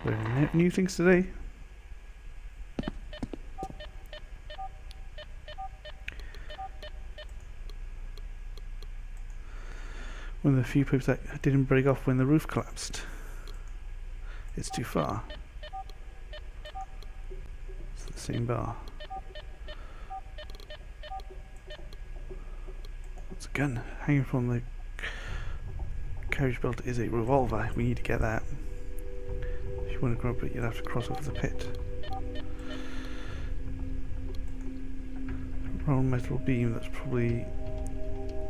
Learning new things today. One of the few pipes that didn't break off when the roof collapsed. It's too far. It's the same bar. It's a gun hanging from the carriage belt is a revolver. We need to get that. If you want to grab it, you'll have to cross over the pit. Round metal beam, that's probably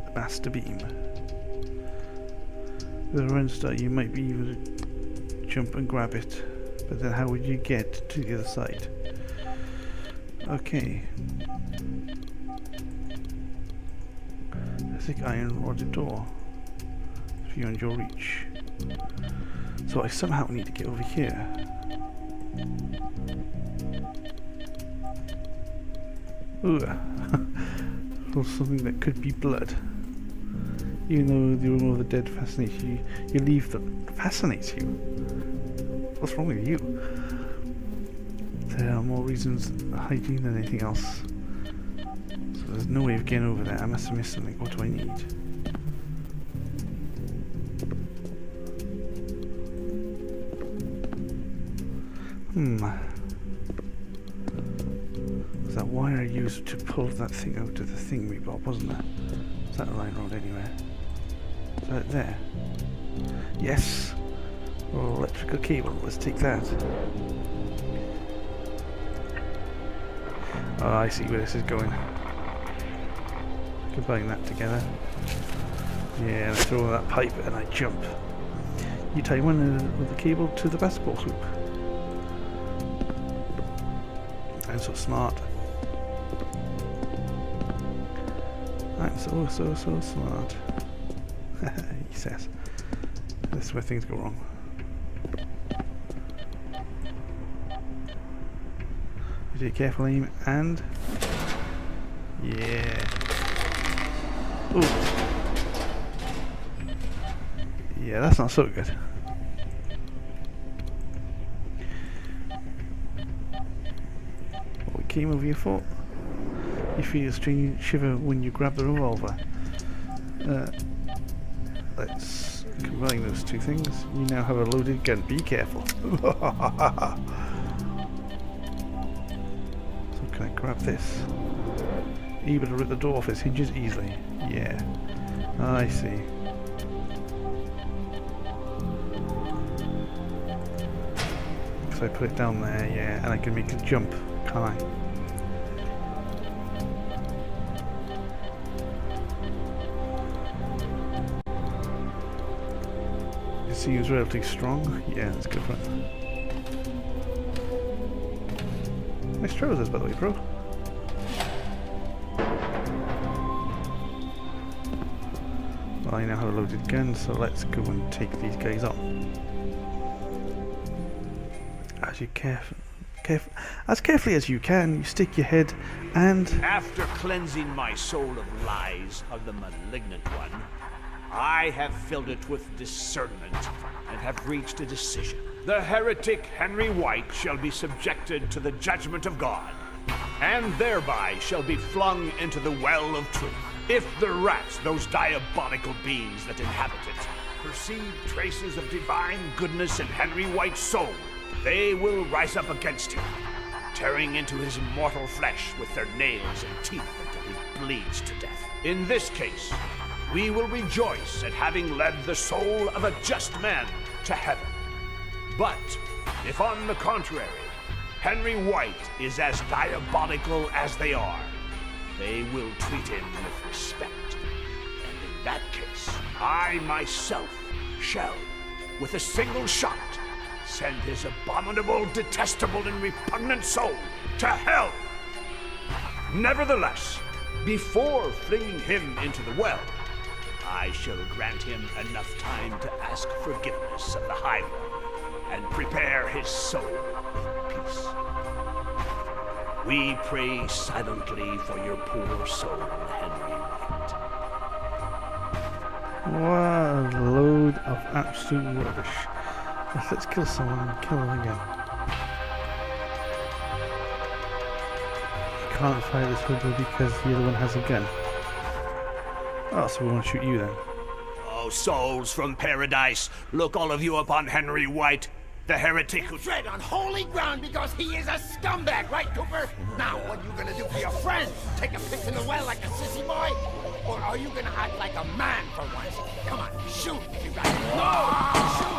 the master beam. With a run start, you might be able to jump and grab it, but then how would you get to the other side? Okay. A thick iron rodded door. Beyond your reach. So I somehow need to get over here. Ooh. Or something that could be blood. Even though the aroma of the dead fascinates you, you leave them. Fascinates you? What's wrong with you? There are more reasons hygiene than anything else. So there's no way of getting over there. I must have missed something. What do I need? Was that wire I used to pull that thing out of the thing we bought, wasn't it? Is that a line rod anywhere? Is that there? Yes! Oh, electrical cable, let's take that. Oh, I see where this is going. Combine that together. Yeah, I throw that pipe and I jump. You tie one of the cable to the basketball hoop. I'm so smart. I'm so smart. He says. This is where things go wrong. You take careful aim and... Yeah. Ooh. Yeah, that's not so good. What we came over here for? You feel a strange shiver when you grab the revolver. Let's combine those two things. You now have a loaded gun. Be careful. So can I grab this? Able to rip the door off its hinges easily. Yeah. I see. So I put it down there, yeah, and I can make a jump, can't I? It seems relatively strong. Yeah, let's go for it. Nice trousers, by the way, bro. Well, I now have a loaded gun, so let's go and take these guys on. As carefully as you can, you stick your head and... After cleansing my soul of lies of the malignant one, I have filled it with discernment and have reached a decision. The heretic Henry White shall be subjected to the judgment of God, and thereby shall be flung into the well of truth. If the rats, those diabolical beings that inhabit it, perceive traces of divine goodness in Henry White's soul, they will rise up against him, tearing into his mortal flesh with their nails and teeth until he bleeds to death. In this case, we will rejoice at having led the soul of a just man to heaven. But if on the contrary, Henry White is as diabolical as they are, they will treat him with respect. And in that case, I myself shall, with a single shot, send his abominable, detestable, and repugnant soul to hell. Nevertheless, before flinging him into the well, I shall grant him enough time to ask forgiveness of the High One and prepare his soul for peace. We pray silently for your poor soul, Henry White. What a load of absolute rubbish. Let's kill someone and kill them again. You can't fire this hobo because the other one has a gun. Oh, so we want to shoot you then. Oh, souls from paradise, look all of you upon Henry White, the heretic who... Tread on holy ground because he is a scumbag, right, Cooper? Now, what are you gonna do for your friend? Take a piss in the well like a sissy boy? Or are you gonna act like a man for once? Come on, shoot, you guys. No! Shoot!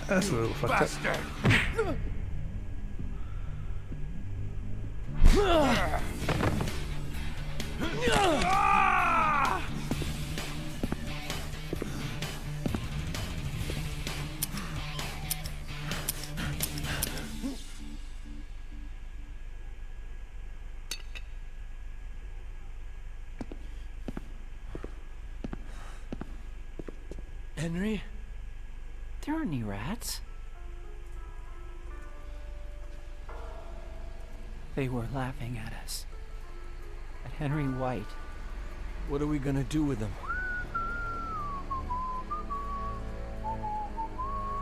That's a little fucked up. Bastard! Henry? There aren't any rats. They were laughing at us. At Henry White. What are we gonna do with them?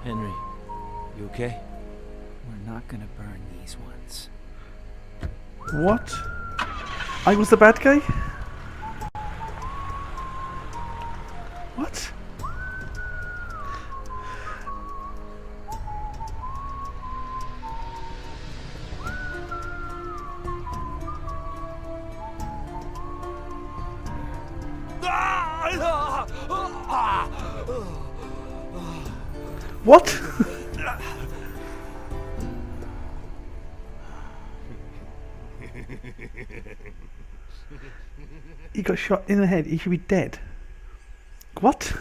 Henry, you okay? We're not gonna burn these ones. What? I was the bad guy? What? What? He got shot in the head. He should be dead. What?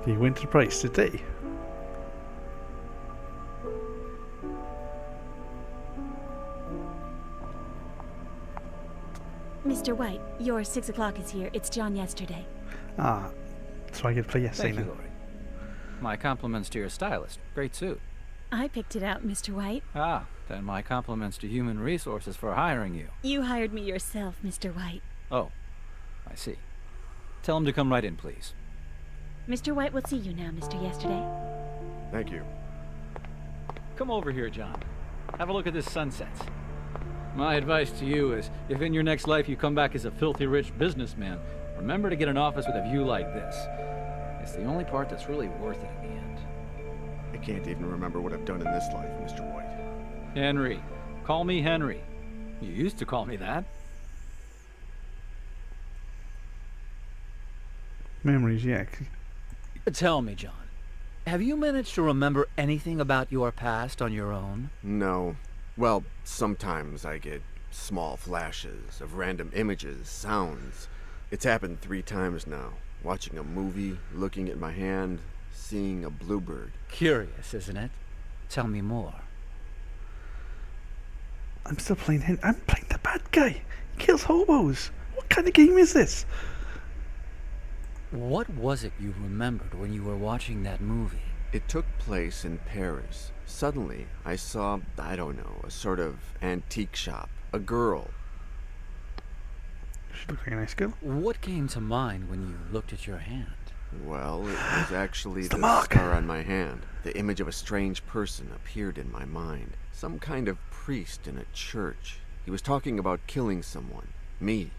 He went to the price today. Mr. White, your 6 o'clock is here. It's John yesterday. Ah, so I get to play yesterday Thank you, now. Lori. My compliments to your stylist. Great suit. I picked it out, Mr. White. Ah, then my compliments to Human Resources for hiring you. You hired me yourself, Mr. White. Oh, I see. Tell him to come right in, please. Mr. White will see you now, Mr. Yesterday. Thank you. Come over here, John. Have a look at this sunset. My advice to you is, if in your next life you come back as a filthy rich businessman, remember to get an office with a view like this. It's the only part that's really worth it in the end. I can't even remember what I've done in this life, Mr. White. Henry. Call me Henry. You used to call me that. Memories, yeah. Tell me, John. Have you managed to remember anything about your past on your own? No. Well, sometimes I get small flashes of random images, sounds. It's happened 3 times now. Watching a movie, looking at my hand, seeing a bluebird. Curious, isn't it? Tell me more. I'm still playing him. I'm playing the bad guy. He kills hobos. What kind of game is this? What was it you remembered when you were watching that movie? It took place in Paris. Suddenly, I saw, I don't know, a sort of antique shop. A girl. She looks like a nice girl. What came to mind when you looked at your hand? Well, it was actually the the mark. scar on my hand. The image of a strange person appeared in my mind. Some kind of priest in a church. He was talking about killing someone. Me.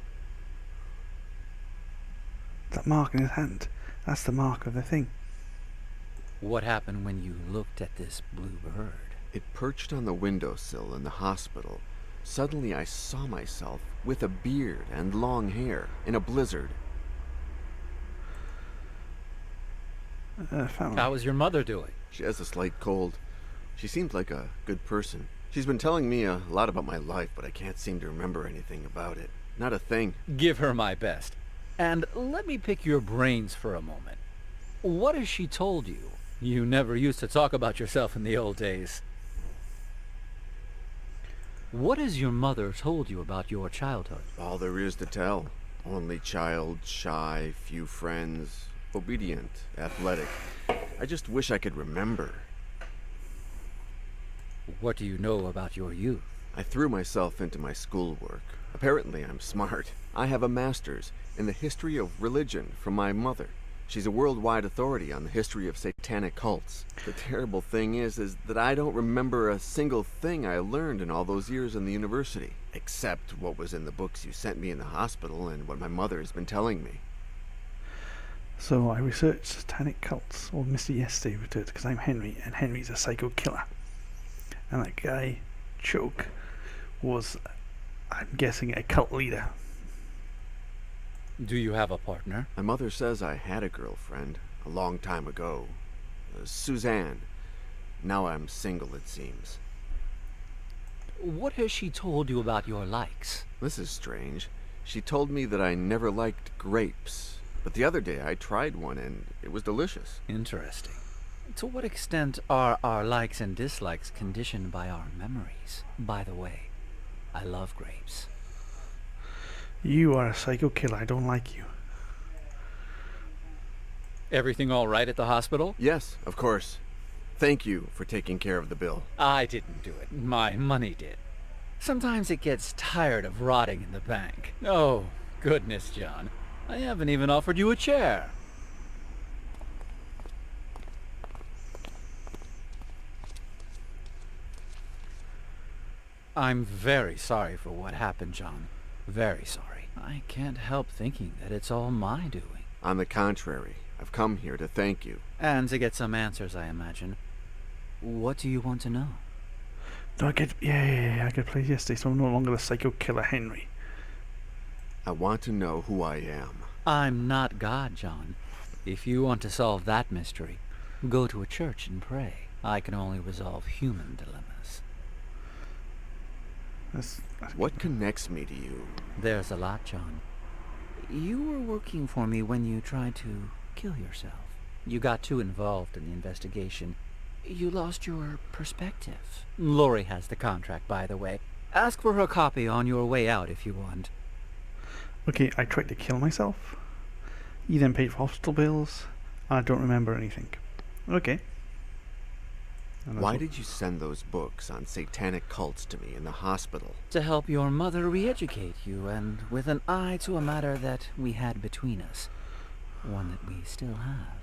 That mark in his hand. That's the mark of the thing. What happened when you looked at this blue bird? It perched on the windowsill in the hospital. Suddenly I saw myself with a beard and long hair in a blizzard. Family. How was your mother doing? She has a slight cold. She seems like a good person. She's been telling me a lot about my life, but I can't seem to remember anything about it. Not a thing. Give her my best. And let me pick your brains for a moment. What has she told you? You never used to talk about yourself in the old days. What has your mother told you about your childhood? All there is to tell. Only child, shy, few friends, obedient, athletic. I just wish I could remember. What do you know about your youth? I threw myself into my schoolwork. Apparently I'm smart. I have a master's in the history of religion from my mother. She's a worldwide authority on the history of satanic cults. The terrible thing is that I don't remember a single thing I learned in all those years in the university, except what was in the books you sent me in the hospital and what my mother has been telling me. So I researched satanic cults, or Mr. Yesterday would do it, because I'm Henry, and Henry's a psycho killer. And that guy, Choke, was, I'm guessing, a cult leader. Do you have a partner? My mother says I had a girlfriend a long time ago. Suzanne. Now I'm single, it seems. What has she told you about your likes? This is strange. She told me that I never liked grapes. But the other day I tried one and it was delicious. Interesting. To what extent are our likes and dislikes conditioned by our memories? By the way, I love grapes. You are a psycho killer. I don't like you. Everything all right at the hospital? Yes, of course. Thank you for taking care of the bill. I didn't do it. My money did. Sometimes it gets tired of rotting in the bank. Oh, goodness, John. I haven't even offered you a chair. I'm very sorry for what happened, John. Very sorry. I can't help thinking that it's all my doing. On the contrary, I've come here to thank you. And to get some answers, I imagine. What do you want to know? No, I get played yesterday, so I'm no longer the psycho killer Henry. I want to know who I am. I'm not God, John. If you want to solve that mystery, go to a church and pray. I can only resolve human dilemmas. That's What connects me to you? There's a lot, John. You were working for me when you tried to kill yourself. You got too involved in the investigation. You lost your perspective. Lori has the contract, by the way. Ask for her copy on your way out if you want. Okay, I tried to kill myself. You then paid for hospital bills. I don't remember anything. Okay. And that's Why what- did you send those books on satanic cults to me in the hospital? To help your mother re-educate you, and with an eye to a matter that we had between us. One that we still have.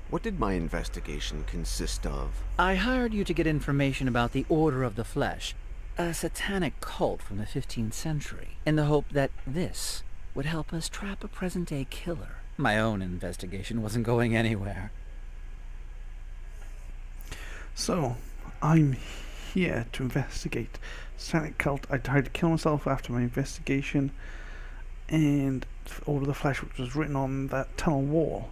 What did my investigation consist of? I hired you to get information about the Order of the Flesh, a satanic cult from the 15th century, in the hope that this would help us trap a present-day killer. My own investigation wasn't going anywhere. So, I'm here to investigate satanic cult. I tried to kill myself after my investigation, and Order of the Flesh, which was written on that tunnel wall.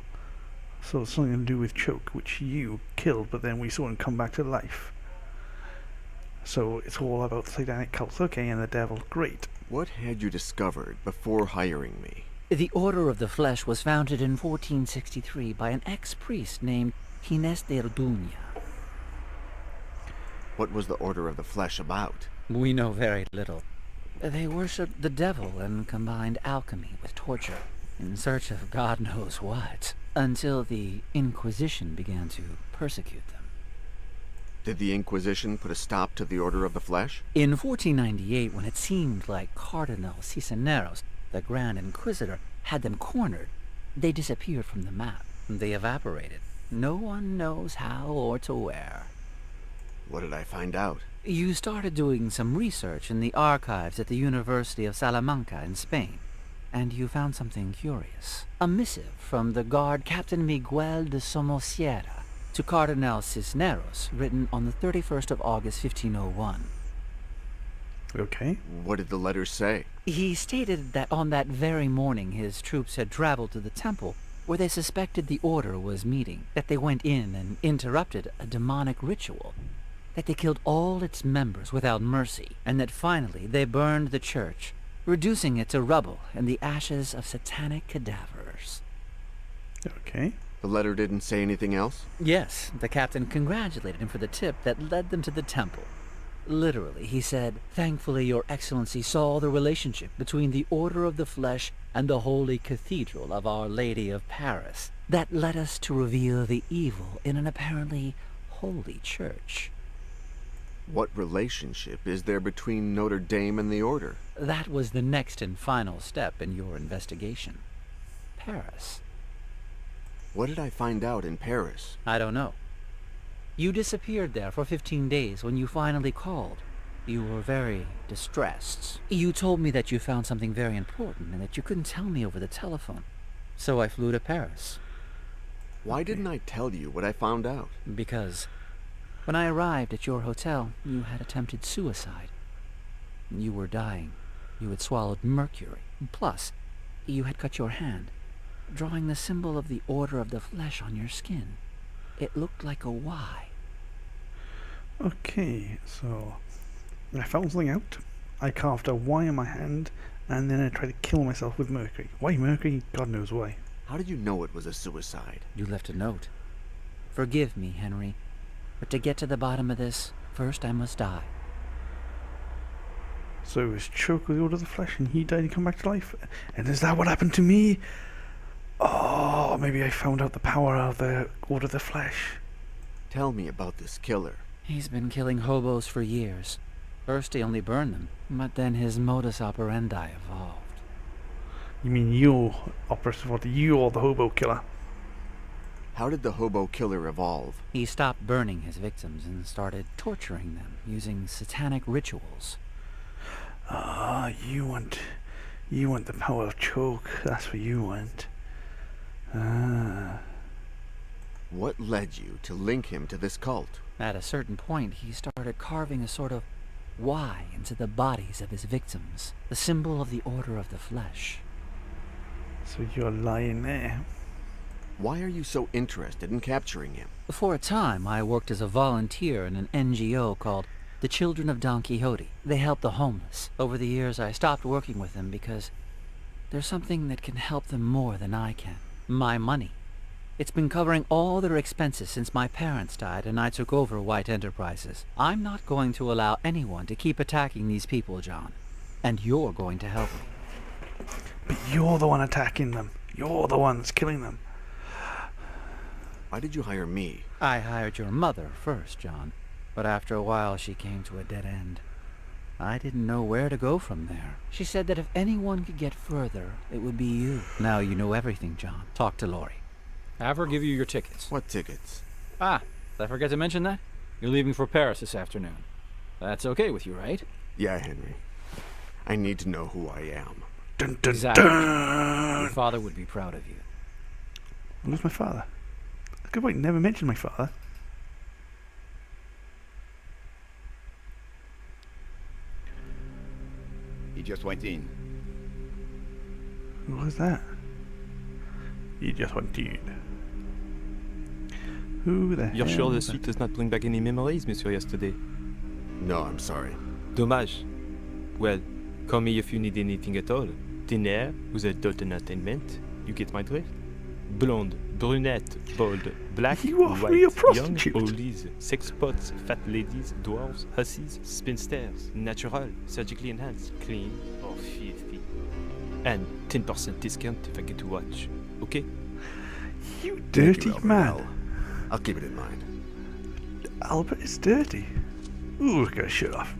So it's something to do with Choke, which you killed, but then we saw him come back to life. So it's all about satanic cults. Okay, and the devil. Great. What had you discovered before hiring me? The Order of the Flesh was founded in 1463 by an ex-priest named Ginés de Orduña. What was the Order of the Flesh about? We know very little. They worshipped the devil and combined alchemy with torture, in search of God knows what, until the Inquisition began to persecute them. Did the Inquisition put a stop to the Order of the Flesh? In 1498, when it seemed like Cardinal Cisneros, the Grand Inquisitor, had them cornered, they disappeared from the map. They evaporated. No one knows how or to where. What did I find out? You started doing some research in the archives at the University of Salamanca in Spain, and you found something curious. A missive from the guard Captain Miguel de Somosierra to Cardinal Cisneros, written on the 31st of August, 1501. Okay. What did the letter say? He stated that on that very morning his troops had traveled to the temple where they suspected the Order was meeting, that they went in and interrupted a demonic ritual, that they killed all its members without mercy, and that finally they burned the church, reducing it to rubble and the ashes of satanic cadavers. Okay. The letter didn't say anything else? Yes, the captain congratulated him for the tip that led them to the temple. Literally, he said, "Thankfully, Your Excellency saw the relationship between the Order of the Flesh and the Holy Cathedral of Our Lady of Paris that led us to reveal the evil in an apparently holy church." What relationship is there between Notre Dame and the Order? That was the next and final step in your investigation. Paris. What did I find out in Paris? I don't know. You disappeared there for 15 days. When you finally called, you were very distressed. You told me that you found something very important and that you couldn't tell me over the telephone. So I flew to Paris. Why didn't I tell you what I found out? Because when I arrived at your hotel, you had attempted suicide. You were dying. You had swallowed mercury. Plus, you had cut your hand, drawing the symbol of the Order of the Flesh on your skin. It looked like a Y. Okay, so I found something out. I carved a Y on my hand, and then I tried to kill myself with mercury. Why mercury? God knows why. How did you know it was a suicide? You left a note. Forgive me, Henry, but to get to the bottom of this, first I must die. So it was choked with the Order of the Flesh, and he died and come back to life. And is that what happened to me? Oh, maybe I found out the power of the Order of the Flesh. Tell me about this killer. He's been killing hobos for years. First he only burned them, but then his modus operandi evolved. You mean you, you are the hobo killer? How did the hobo killer evolve? He stopped burning his victims and started torturing them using satanic rituals. Ah, you want the power of choke. That's what you want. Ah. What led you to link him to this cult? At a certain point, he started carving a sort of Y into the bodies of his victims, the symbol of the Order of the Flesh. So you're lying there. Why are you so interested in capturing him? For a time, I worked as a volunteer in an NGO called the Children of Don Quixote. They help the homeless. Over the years, I stopped working with them because there's something that can help them more than I can. My money. It's been covering all their expenses since my parents died and I took over White Enterprises. I'm not going to allow anyone to keep attacking these people, John. And you're going to help me. But you're the one attacking them. You're the one that's killing them. Why did you hire me? I hired your mother first, John. But after a while, she came to a dead end. I didn't know where to go from there. She said that if anyone could get further, it would be you. Now you know everything, John. Talk to Lori. Have her give you your tickets. What tickets? Ah, did I forget to mention that? You're leaving for Paris this afternoon. That's okay with you, right? Yeah, Henry. I need to know who I am. Dun, dun, Exactly. dun. Your father would be proud of you. Who's my father? Good point. Never mentioned my father. He just went in. Who was that? He just went in. Who the You're hell sure the was that? suite does not bring back any memories, Monsieur Yesterday? No, I'm sorry. Dommage. Well, call me if you need anything at all. Dinner with adult entertainment. You get my drift? Blonde, brunette, bald, black, You offer white, me a young, prostitute. oldies, sex pots, fat ladies, dwarves, hussies, spinsters, natural, surgically enhanced, clean, or filthy. And 10% discount if I get to watch. Okay? You Thank dirty you, Albert. man. I'll keep it in mind. Albert is dirty. Ooh, gotta shut off.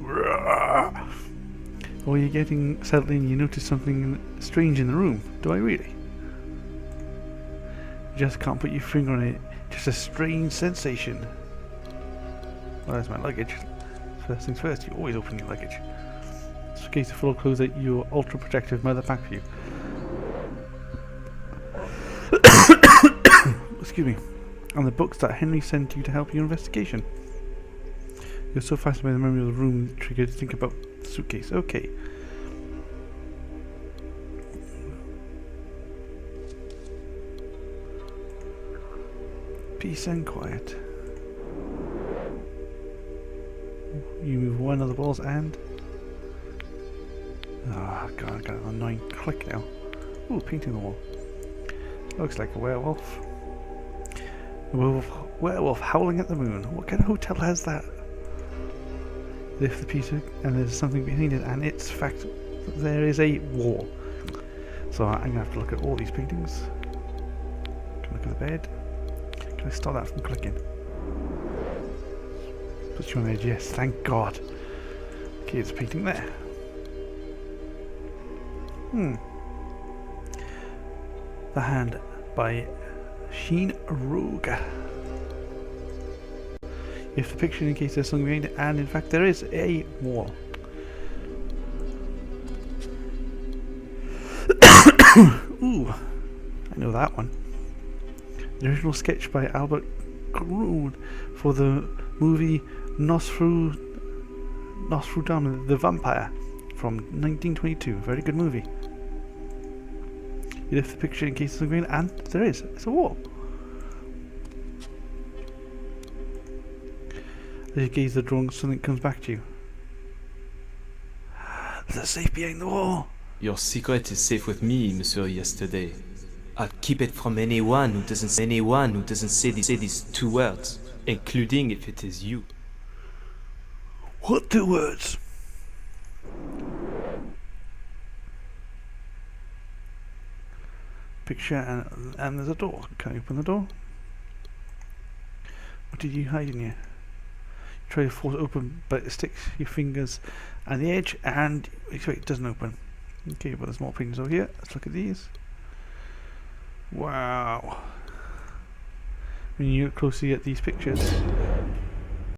Oh, you're getting settled in. You notice something strange in the room. Do I really? You just can't put your finger on it. Just a strange sensation. Well, that's my luggage. First things first, you always open your luggage. It's a case of full of clothes that your ultra protective mother packed for you. Excuse me. And the books that Henry sent you to help your investigation. You're so fascinated by the memory of the room that triggered to think about the suitcase. Okay. Peace and quiet. You move one of the balls and... Ah, God, I got an annoying click now. Ooh, painting the wall. Looks like a werewolf. A werewolf howling at the moon. What kind of hotel has that? Lift the piece and there's something behind it, and it's fact there is a wall. So I'm gonna have to look at all these paintings. Can I look at the bed? Can I stop that from clicking? Put you on edge, yes, thank God. Okay, it's a painting there. The Hand by Sheen Rogue. If the picture indicates there's something behind it, and in fact there is a wall. Ooh, I know that one. The original sketch by Albert Groen for the movie Nosferatu the Vampire from 1922. Very good movie. You lift the picture in case there's something behind it, and there is. It's a wall. As you gaze at the drawing, something comes back to you. There's a safe behind the wall. Your secret is safe with me, Monsieur Yesterday. I'll keep it from anyone who doesn't say these 2 words, including if it is you. What 2 words? Picture and there's a door. Can I open the door? What did you hide in here? You try to force it open, but it sticks your fingers on the edge, and wait, it doesn't open. Okay, but there's more paintings over here. Let's look at these. Wow. When you look closely at these pictures,